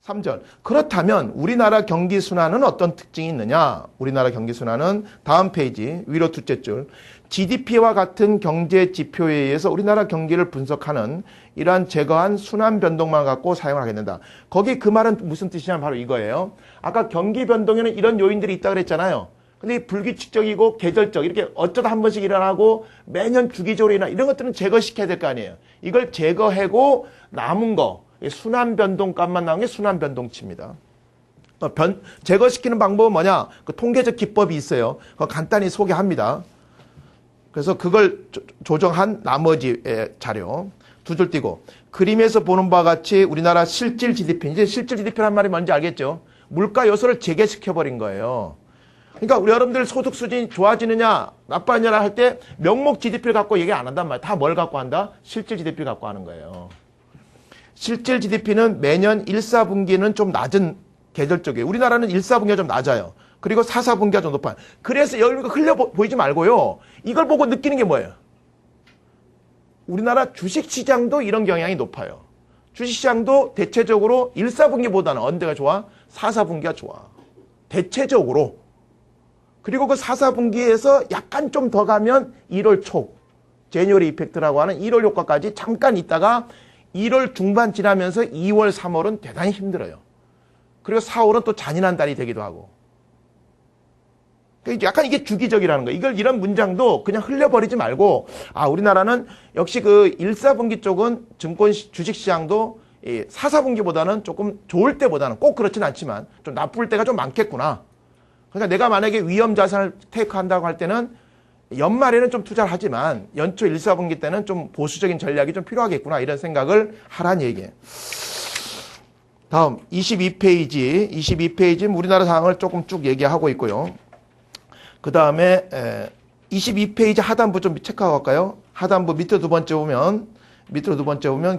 3절. 그렇다면 우리나라 경기 순환은 어떤 특징이 있느냐? 우리나라 경기 순환은 다음 페이지 위로 둘째 줄. GDP와 같은 경제 지표에 의해서 우리나라 경기를 분석하는 이러한 제거한 순환 변동만 갖고 사용을 하게 된다. 거기 그 말은 무슨 뜻이냐면 바로 이거예요. 아까 경기 변동에는 이런 요인들이 있다고 그랬잖아요. 근데 불규칙적이고 계절적 이렇게 어쩌다 한 번씩 일어나고 매년 주기적으로 일어나 이런 것들은 제거시켜야 될 거 아니에요. 이걸 제거하고 남은 거 순환 변동값만 나온 게 순환 변동치입니다. 제거시키는 방법은 뭐냐? 그 통계적 기법이 있어요. 그거 간단히 소개합니다. 그래서 그걸 조정한 나머지 자료 두 줄 띄고 그림에서 보는 바와 같이 우리나라 실질 GDP 이제 실질 GDP란 말이 뭔지 알겠죠? 물가 요소를 재개시켜 버린 거예요. 그러니까 우리 여러분들 소득 수준이 좋아지느냐 나빠지느냐 할 때 명목 GDP를 갖고 얘기 안 한단 말이에요. 다 뭘 갖고 한다? 실질 GDP를 갖고 하는 거예요. 실질 GDP는 매년 1, 4분기는 좀 낮은 계절적이에요. 우리나라는 1, 4분기가 좀 낮아요. 그리고 4, 4분기가 좀 높아요. 그래서 여기 흘려 보이지 말고요. 이걸 보고 느끼는 게 뭐예요? 우리나라 주식시장도 이런 경향이 높아요. 주식시장도 대체적으로 1, 4분기보다는 언제가 좋아? 4, 4분기가 좋아. 대체적으로. 그리고 그 4, 4분기에서 약간 좀 더 가면 1월 초, 제뉴어리 이펙트라고 하는 1월 효과까지 잠깐 있다가 1월 중반 지나면서 2월, 3월은 대단히 힘들어요. 그리고 4월은 또 잔인한 달이 되기도 하고. 약간 이게 주기적이라는 거예요. 이런 문장도 그냥 흘려버리지 말고, 우리나라는 역시 그 1, 4분기 쪽은 증권 주식시장도 4, 4분기보다는 조금 좋을 때보다는 꼭 그렇진 않지만 좀 나쁠 때가 좀 많겠구나. 그러니까 내가 만약에 위험 자산을 테이크한다고 할 때는 연말에는 좀 투자를 하지만 연초 1, 4분기 때는 좀 보수적인 전략이 좀 필요하겠구나 이런 생각을 하라는 얘기예요. 다음 22페이지 우리나라 상황을 조금 쭉 얘기하고 있고요. 그 다음에 22페이지 하단부 좀 체크하고 갈까요? 하단부 밑에 두 번째 보면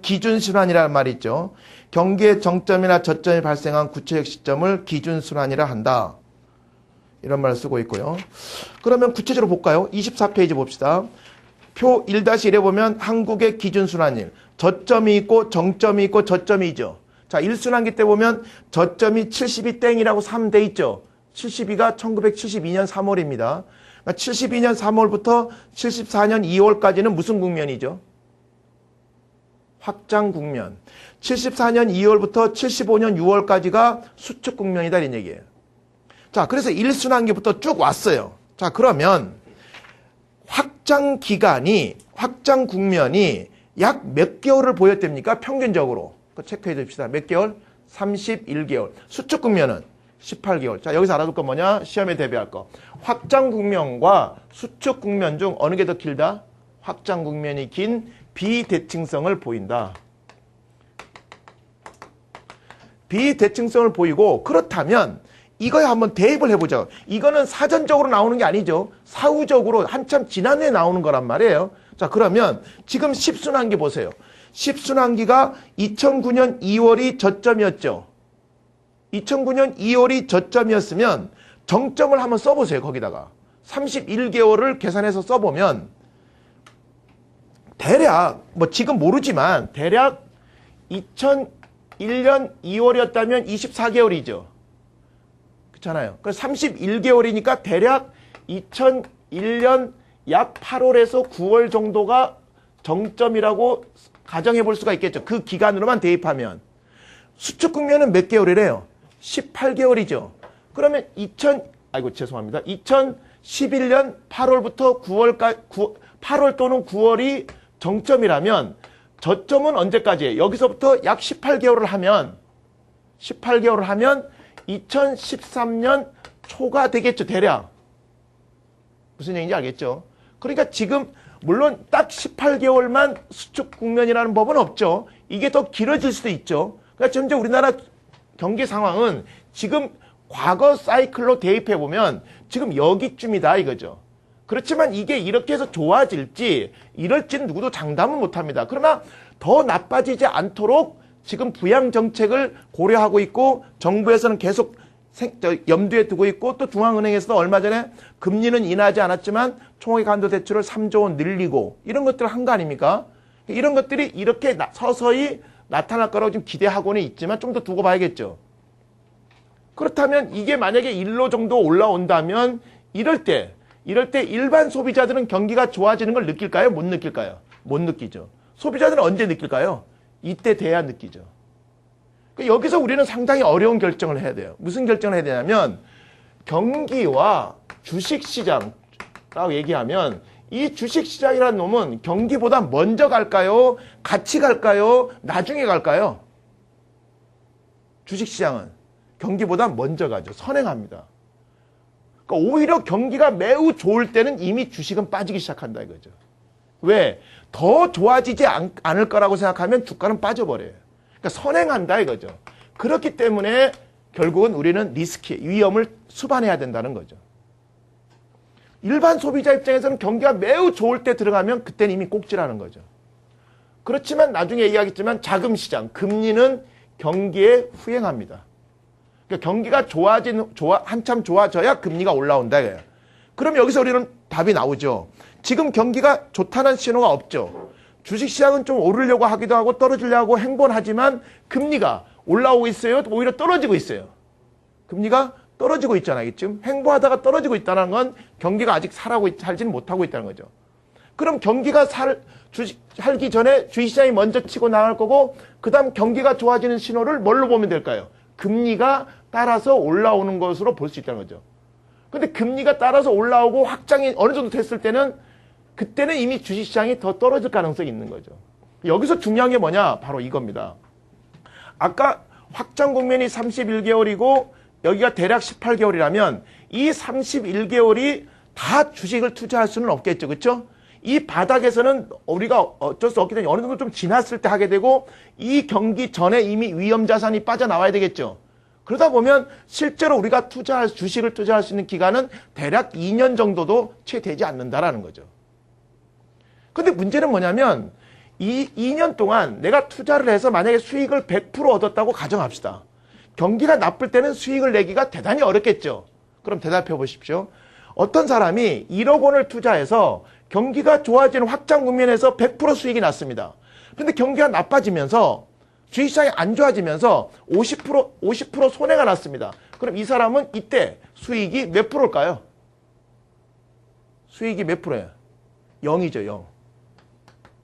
기준순환이라는 말이 있죠. 경기의 정점이나 저점이 발생한 구체적 시점을 기준순환이라 한다. 이런 말을 쓰고 있고요. 그러면 구체적으로 볼까요? 24페이지 봅시다. 표 1-1에 보면 한국의 기준순환일. 저점이 있고 정점이 있고 저점이죠. 자, 1순환기 때 보면 저점이 72 땡이라고 3돼 있죠. 72가 1972년 3월입니다. 그러니까 72년 3월부터 74년 2월까지는 무슨 국면이죠? 확장 국면. 74년 2월부터 75년 6월까지가 수축 국면이다 이런 얘기예요. 자, 그래서 1순환기부터 쭉 왔어요. 자, 그러면 확장 기간이, 확장 국면이 약 몇 개월을 보였답니까? 평균적으로. 체크해 줍시다. 몇 개월? 31개월. 수축 국면은 18개월. 자, 여기서 알아둘 건 뭐냐? 시험에 대비할 거. 확장 국면과 수축 국면 중 어느 게 더 길다? 확장 국면이 긴 비대칭성을 보인다. 비대칭성을 보이고 그렇다면 이거에 한번 대입을 해보죠. 이거는 사전적으로 나오는 게 아니죠. 사후적으로 한참 지난 후에 나오는 거란 말이에요. 자, 그러면 지금 10순환기 보세요. 10순환기가 2009년 2월이 저점이었죠. 2009년 2월이 저점이었으면 정점을 한번 써보세요. 거기다가 31개월을 계산해서 써보면 대략 뭐 지금 모르지만 대략 2001년 2월이었다면 24개월이죠. 그렇잖아요. 그래서 31개월이니까 대략 2001년 약 8월에서 9월 정도가 정점이라고 가정해 볼 수가 있겠죠. 그 기간으로만 대입하면. 수축 국면은 몇 개월이래요? 18개월이죠. 그러면 2011년 8월부터 9월까지 8월 또는 9월이 정점이라면 저점은 언제까지예요? 여기서부터 약 18개월을 하면 2013년 초가 되겠죠. 대략. 무슨 얘기인지 알겠죠? 그러니까 지금 물론 딱 18개월만 수축 국면이라는 법은 없죠. 이게 더 길어질 수도 있죠. 그러니까 현재 우리나라 경기 상황은 지금 과거 사이클로 대입해보면 지금 여기쯤이다 이거죠. 그렇지만 이게 이렇게 해서 좋아질지 이럴지는 누구도 장담은 못합니다. 그러나 더 나빠지지 않도록 지금 부양 정책을 고려하고 있고 정부에서는 계속 염두에 두고 있고 또 중앙은행에서도 얼마 전에 금리는 인하하지 않았지만 총액 한도 대출을 3조 원 늘리고 이런 것들을 한 거 아닙니까? 이런 것들이 이렇게 서서히 나타날 거라고 지금 기대하고는 있지만 좀 더 두고 봐야겠죠. 그렇다면 이게 만약에 1로 정도 올라온다면 이럴 때 일반 소비자들은 경기가 좋아지는 걸 느낄까요? 못 느낄까요? 못 느끼죠. 소비자들은 언제 느낄까요? 이때 돼야 느끼죠. 여기서 우리는 상당히 어려운 결정을 해야 돼요. 무슨 결정을 해야 되냐면 경기와 주식시장라고 얘기하면 이 주식시장이라는 놈은 경기보다 먼저 갈까요? 같이 갈까요? 나중에 갈까요? 주식시장은 경기보다 먼저 가죠. 선행합니다. 그러니까 오히려 경기가 매우 좋을 때는 이미 주식은 빠지기 시작한다 이거죠. 왜? 더 좋아지지 않을 거라고 생각하면 주가는 빠져버려요. 그러니까 선행한다 이거죠. 그렇기 때문에 결국은 우리는 위험을 수반해야 된다는 거죠. 일반 소비자 입장에서는 경기가 매우 좋을 때 들어가면 그때는 이미 꼭지라는 거죠. 그렇지만 나중에 얘기하겠지만 자금시장, 금리는 경기에 후행합니다. 그러니까 경기가 한참 좋아져야 금리가 올라온다 이거예요. 그럼 여기서 우리는 답이 나오죠. 지금 경기가 좋다는 신호가 없죠. 주식시장은 좀 오르려고 하기도 하고 떨어지려고 행보하지만 금리가 올라오고 있어요? 오히려 떨어지고 있어요. 금리가 떨어지고 있잖아요. 지금 행보하다가 떨어지고 있다는 건 경기가 아직 살지는 못하고 있다는 거죠. 그럼 경기가 살기 전에 주식시장이 먼저 치고 나갈 거고 그 다음 경기가 좋아지는 신호를 뭘로 보면 될까요? 금리가 따라서 올라오는 것으로 볼 수 있다는 거죠. 근데 금리가 따라서 올라오고 확장이 어느 정도 됐을 때는 그때는 이미 주식시장이 더 떨어질 가능성이 있는 거죠. 여기서 중요한 게 뭐냐? 바로 이겁니다. 아까 확장 국면이 31개월이고 여기가 대략 18개월이라면 이 31개월이 다 주식을 투자할 수는 없겠죠. 그렇죠? 이 바닥에서는 우리가 어쩔 수 없기 때문에 어느 정도 좀 지났을 때 하게 되고 이 경기 전에 이미 위험 자산이 빠져나와야 되겠죠. 그러다 보면 실제로 우리가 주식을 투자할 수 있는 기간은 대략 2년 정도도 채 되지 않는다라는 거죠. 근데 문제는 뭐냐면 이 2년 동안 내가 투자를 해서 만약에 수익을 100% 얻었다고 가정합시다. 경기가 나쁠 때는 수익을 내기가 대단히 어렵겠죠. 그럼 대답해 보십시오. 어떤 사람이 1억 원을 투자해서 경기가 좋아지는 확장 국면에서 100% 수익이 났습니다. 근데 경기가 나빠지면서 주식시장이 안 좋아지면서 50% 손해가 났습니다. 그럼 이 사람은 이때 수익이 몇 프로일까요? 수익이 몇 프로예요? 0이죠, 0.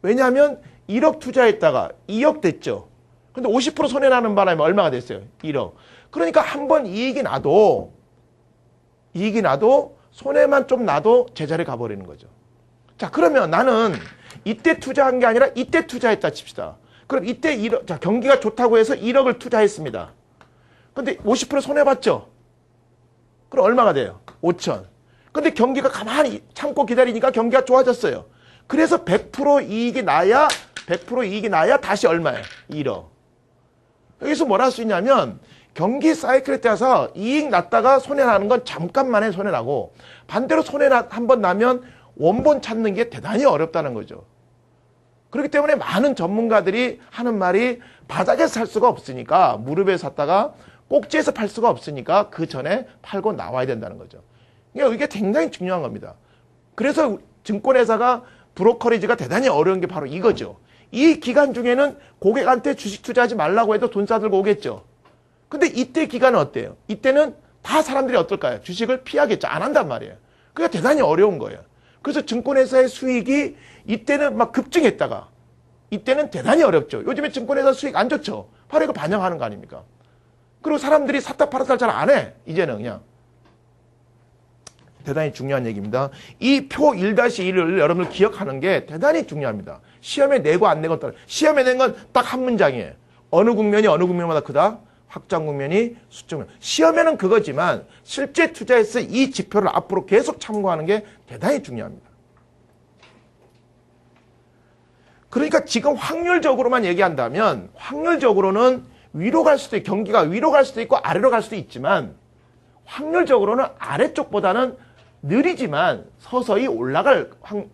왜냐하면 1억 투자했다가 2억 됐죠. 근데 50% 손해나는 바람에 얼마가 됐어요? 1억. 그러니까 한 번 이익이 나도 손해만 좀 나도 제자리에 가버리는 거죠. 자, 그러면 나는 이때 투자한 게 아니라 이때 투자했다 칩시다. 그럼 이때 1억, 자, 경기가 좋다고 해서 1억을 투자했습니다. 근데 50% 손해봤죠? 그럼 얼마가 돼요? 5천. 근데 경기가 가만히 참고 기다리니까 경기가 좋아졌어요. 그래서 100% 이익이 나야 다시 얼마예요? 1억. 여기서 뭘 할 수 있냐면 경기 사이클에 따라서 이익 났다가 손해 나는 건 잠깐만에 손해 나고 반대로 손해 한 번 나면 원본 찾는 게 대단히 어렵다는 거죠. 그렇기 때문에 많은 전문가들이 하는 말이 바닥에서 살 수가 없으니까 무릎에 샀다가 꼭지에서 팔 수가 없으니까 그 전에 팔고 나와야 된다는 거죠. 그러니까 이게 굉장히 중요한 겁니다. 그래서 증권회사가 브로커리지가 대단히 어려운 게 바로 이거죠. 이 기간 중에는 고객한테 주식 투자하지 말라고 해도 돈 싸들고 오겠죠. 근데 이때 기간은 어때요? 이때는 다 사람들이 어떨까요? 주식을 피하겠죠. 안 한단 말이에요. 그게 대단히 어려운 거예요. 그래서 증권회사의 수익이 이때는 막 급증했다가 이때는 대단히 어렵죠. 요즘에 증권회사 수익 안 좋죠. 바로 이거 반영하는 거 아닙니까? 그리고 사람들이 샀다 팔았다 잘 안 해. 이제는 그냥. 대단히 중요한 얘기입니다. 이 표 1-1을 여러분들 기억하는 게 대단히 중요합니다. 시험에 내고 안 내고 따라. 시험에 낸 건 딱 한 문장이에요. 어느 국면이 어느 국면마다 크다? 확장 국면이 수적 국면. 시험에는 그거지만 실제 투자에서 이 지표를 앞으로 계속 참고하는 게 대단히 중요합니다. 그러니까 지금 확률적으로만 얘기한다면 확률적으로는 위로 갈 수도 있고 경기가 위로 갈 수도 있고 아래로 갈 수도 있지만 확률적으로는 아래쪽보다는 느리지만 서서히 올라갈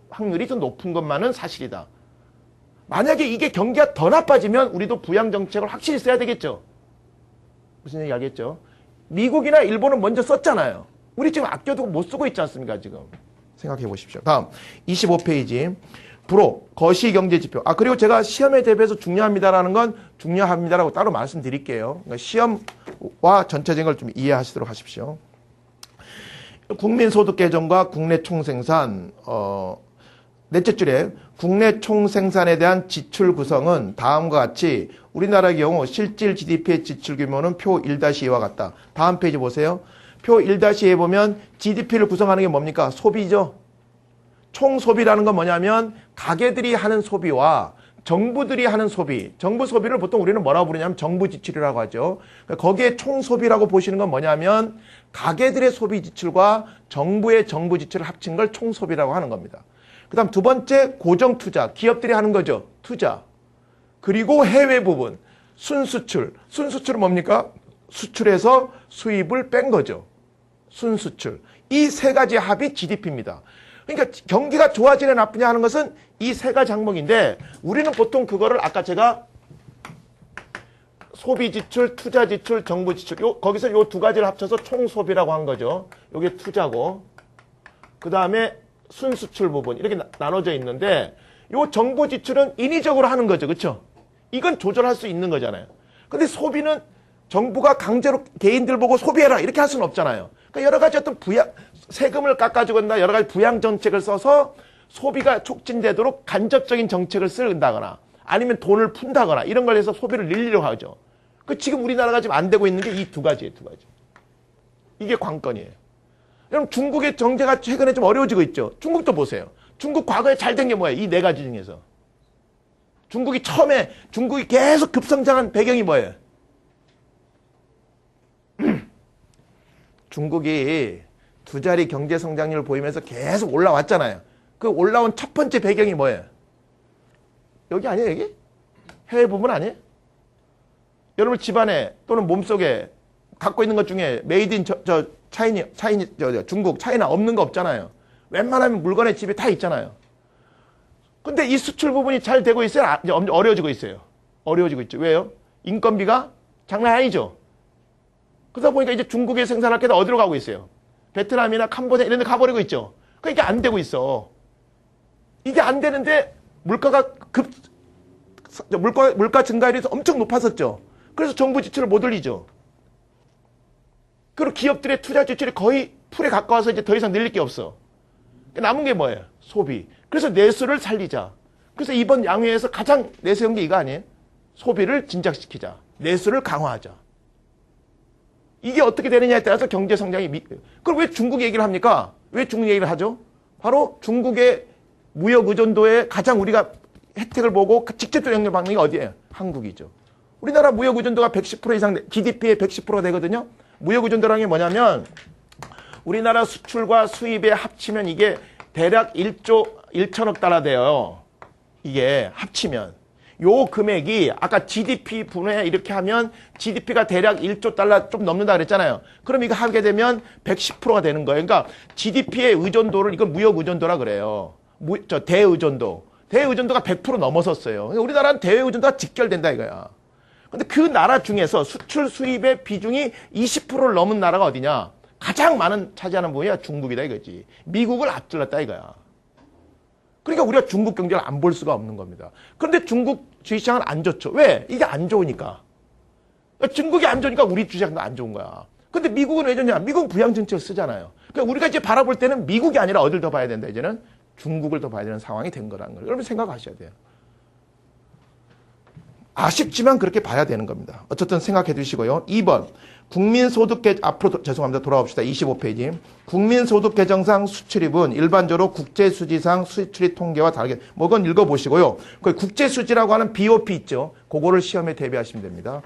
확률이 더 높은 것만은 사실이다. 만약에 이게 경기가 더 나빠지면 우리도 부양정책을 확실히 써야 되겠죠. 무슨 얘기 하겠죠? 미국이나 일본은 먼저 썼잖아요. 우리 지금 아껴두고 못 쓰고 있지 않습니까? 지금 생각해 보십시오. 다음 25페이지. 불호, 거시경제지표. 그리고 제가 시험에 대비해서 중요합니다라는 건 중요합니다라고 따로 말씀드릴게요. 그러니까 시험과 전체적인 걸 좀 이해하시도록 하십시오. 국민소득 개정과 국내 총생산, 넷째 줄에 국내 총생산에 대한 지출 구성은 다음과 같이 우리나라의 경우 실질 GDP의 지출 규모는 표 1-2와 같다. 다음 페이지 보세요. 표 1-2에 보면 GDP를 구성하는 게 뭡니까? 소비죠. 총소비라는 건 뭐냐면 가게들이 하는 소비와 정부들이 하는 소비, 정부 소비를 보통 우리는 뭐라고 부르냐면 정부 지출이라고 하죠. 거기에 총소비라고 보시는 건 뭐냐면 가게들의 소비 지출과 정부의 정부 지출을 합친 걸 총소비라고 하는 겁니다. 그 다음 두 번째 고정투자, 기업들이 하는 거죠. 투자. 그리고 해외 부분, 순수출. 순수출은 뭡니까? 수출해서 수입을 뺀 거죠. 순수출. 이 세 가지 합이 GDP입니다. 그러니까 경기가 좋아지냐 나쁘냐 하는 것은 이 세 가지 항목인데 우리는 보통 그거를 아까 제가 소비 지출, 투자 지출, 정부 지출 거기서 요 두 가지를 합쳐서 총소비라고 한 거죠. 요게 투자고 그 다음에 순수출 부분 이렇게 나눠져 있는데 요 정부 지출은 인위적으로 하는 거죠. 그렇죠? 이건 조절할 수 있는 거잖아요. 근데 소비는 정부가 강제로 개인들 보고 소비해라 이렇게 할 수는 없잖아요. 그러니까 여러 가지 어떤 세금을 깎아주거나 여러 가지 부양 정책을 써서 소비가 촉진되도록 간접적인 정책을 쓴다거나 아니면 돈을 푼다거나 이런 걸 해서 소비를 늘리려고 하죠. 지금 우리나라가 지금 안 되고 있는 게 이 두 가지예요. 두 가지. 이게 관건이에요. 여러분 중국의 경제가 최근에 좀 어려워지고 있죠. 중국도 보세요. 중국 과거에 잘 된 게 뭐예요? 이 네 가지 중에서. 중국이 계속 급성장한 배경이 뭐예요? 중국이 두 자리 경제 성장률을 보이면서 계속 올라왔잖아요. 그 올라온 첫 번째 배경이 뭐예요? 여기 아니에요, 여기? 해외 부분 아니에요? 여러분 집안에 또는 몸속에 갖고 있는 것 중에 메이드 인 중국, 차이나 없는 거 없잖아요. 웬만하면 물건의 집에 다 있잖아요. 근데 이 수출 부분이 잘 되고 있어요? 어려워지고 있어요. 어려워지고 있죠. 왜요? 인건비가 장난 아니죠. 그러다 보니까 이제 중국의 생산할 게 다 어디로 가고 있어요? 베트남이나 캄보디아 이런 데 가버리고 있죠. 그러니까 이게 안 되고 있어. 이게 안 되는데 물가 증가율이 엄청 높았었죠. 그래서 정부 지출을 못 올리죠. 그리고 기업들의 투자 지출이 거의 풀에 가까워서 이제 더 이상 늘릴 게 없어. 남은 게 뭐예요? 소비. 그래서 내수를 살리자. 그래서 이번 양회에서 가장 내세운 게 이거 아니에요? 소비를 진작시키자. 내수를 강화하자. 이게 어떻게 되느냐에 따라서 경제 성장이 그럼 왜 중국 얘기를 합니까? 왜 중국 얘기를 하죠? 바로 중국의 무역 의존도에 가장 우리가 혜택을 보고 직접적으로 영향받는 게 어디예요? 한국이죠. 우리나라 무역 의존도가 110% 이상, GDP의 110%가 되거든요. 무역 의존도라는 게 뭐냐면 우리나라 수출과 수입에 합치면 이게 대략 1조 1천억 달러 돼요. 이게 합치면. 요 금액이 아까 GDP 분해 이렇게 하면 GDP가 대략 1조 달러 좀 넘는다 그랬잖아요. 그럼 이거 하게 되면 110%가 되는 거예요. 그러니까 GDP의 의존도를 이건 무역 의존도라 그래요. 대의존도. 대의존도가 100% 넘어섰어요. 우리나라는 대의존도가 직결된다 이거야. 근데 그 나라 중에서 수출 수입의 비중이 20%를 넘은 나라가 어디냐? 가장 많은 차지하는 부분이 중국이다 이거지. 미국을 앞질렀다 이거야. 그러니까 우리가 중국 경제를 안 볼 수가 없는 겁니다. 그런데 중국 주식시장은 안 좋죠. 왜? 이게 안 좋으니까. 그러니까 중국이 안 좋으니까 우리 주식시장도 안 좋은 거야. 근데 미국은 왜 좋냐? 미국은 부양 정책을 쓰잖아요. 그러니까 우리가 이제 바라볼 때는 미국이 아니라 어딜 더 봐야 된다. 이제는 중국을 더 봐야 되는 상황이 된 거라는 걸 여러분 생각하셔야 돼요. 아쉽지만 그렇게 봐야 되는 겁니다. 어쨌든 생각해 두시고요. 2번 국민소득 앞으로 죄송합니다. 돌아옵시다. 25페이지. 국민소득 개정상 수출입은 일반적으로 국제수지상 수출입 통계와 다르게 그건 읽어보시고요. 그 국제수지라고 하는 BOP 있죠. 그거를 시험에 대비하시면 됩니다.